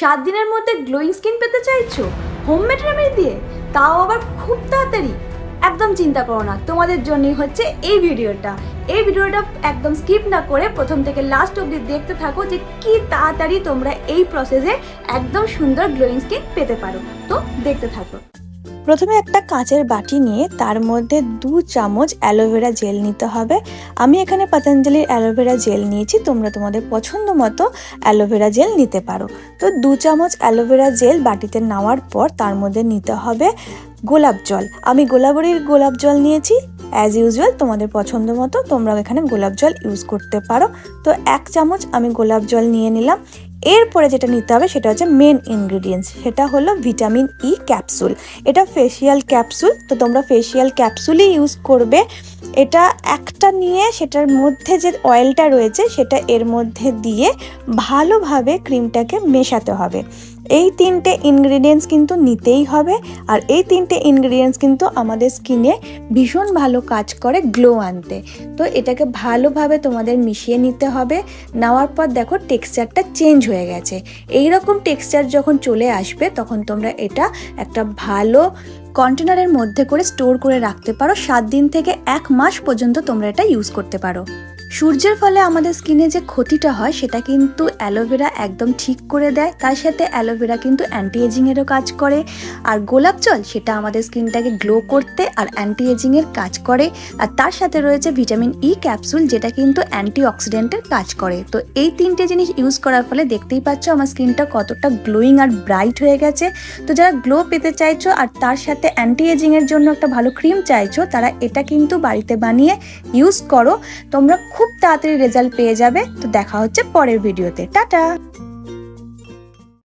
7 দিনের মধ্যে glowing skin পেতে চাইছো হোমমেড রেমেডি দিয়ে, তাও আবার খুব তাড়াতাড়ি? একদম চিন্তা করো না, তোমাদের জন্যই হচ্ছে এই ভিডিওটা। এই ভিডিওটা একদম স্কিপ না করে প্রথম থেকে লাস্ট অবধি দেখতে থাকো যে কি তাড়াতাড়ি তোমরা এই প্রসেসে একদম সুন্দর গ্লোয়িং স্কিন পেতে পারো। তো দেখতে থাকো। প্রথমে একটা কাঁচের বাটি নিয়ে তার মধ্যে 2 চামচ অ্যালোভেরা জেল নিতে হবে। আমি এখানে পতঞ্জলির অ্যালোভেরা জেল নিয়েছি, তোমরা তোমাদের পছন্দ মতো অ্যালোভেরা জেল নিতে পারো। তো 2 চামচ অ্যালোভেরা জেল বাটিতে নেওয়ার পর তার মধ্যে নিতে হবে গোলাপ জল। আমি গোলাবরীর গোলাপ জল নিয়েছি। অ্যাজ ইউজুয়াল তোমাদের পছন্দ মতো তোমরা এখানে গোলাপ জল ইউজ করতে পারো। তো 1 চামচ আমি গোলাপ জল নিয়ে নিলাম। এরপরে যেটা নিতে হবে সেটা হচ্ছে মেন ইনগ্রিডিয়েন্টস, সেটা হলো ভিটামিন ই ক্যাপসুল। এটা ফেসিয়াল ক্যাপসুল, তো তোমরা ফেসিয়াল ক্যাপসুলই ইউজ করবে। এটা একটা নিয়ে সেটার মধ্যে যে অয়েলটা রয়েছে সেটা এর মধ্যে দিয়ে ভালোভাবে ক্রিমটাকে মেশাতে হবে। এই 3টে ইনগ্রিডিয়েন্টস কিন্তু নিতেই হবে, আর এই 3টে ইনগ্রিডিয়েন্টস কিন্তু আমাদের স্কিনে ভীষণ ভালো কাজ করে গ্লো আনতে। তো এটাকে ভালোভাবে তোমাদের মিশিয়ে নিতে হবে। নেওয়ার পর দেখো টেক্সচারটা চেঞ্জ হয়ে গেছে। এই রকম টেক্সচার যখন চলে আসবে তখন তোমরা এটা একটা ভালো কন্টেনারের মধ্যে করে স্টোর করে রাখতে পারো। 7 দিন থেকে 1 মাস পর্যন্ত তোমরা এটা ইউজ করতে পারো। সূর্যের ফলে আমাদের স্কিনে যে ক্ষতিটা হয় সেটা কিন্তু অ্যালোভেরা একদম ঠিক করে দেয়। তার সাথে অ্যালোভেরা কিন্তু অ্যান্টি এজিংয়েরও কাজ করে, আর গোলাপ জল সেটা আমাদের স্কিনটাকে গ্লো করতে আর অ্যান্টি এজিংয়ের কাজ করে। আর তার সাথে রয়েছে ভিটামিন ই ক্যাপসুল, যেটা কিন্তু অ্যান্টি অক্সিডেন্টের কাজ করে। তো এই 3টে জিনিস ইউজ করার ফলে দেখতেই পাচ্ছ আমার স্কিনটা কতটা গ্লোয়িং আর ব্রাইট হয়ে গেছে। তো যারা গ্লো পেতে চাইছো আর তার সাথে অ্যান্টি এজিংয়ের জন্য একটা ভালো ক্রিম চাইছো, তারা এটা কিন্তু বাড়িতে বানিয়ে ইউজ করো। তোমরা খুব তাড়াতাড়ি রেজাল্ট পেয়ে যাবে। তো দেখা হচ্ছে পরের ভিডিওতে। টাটা।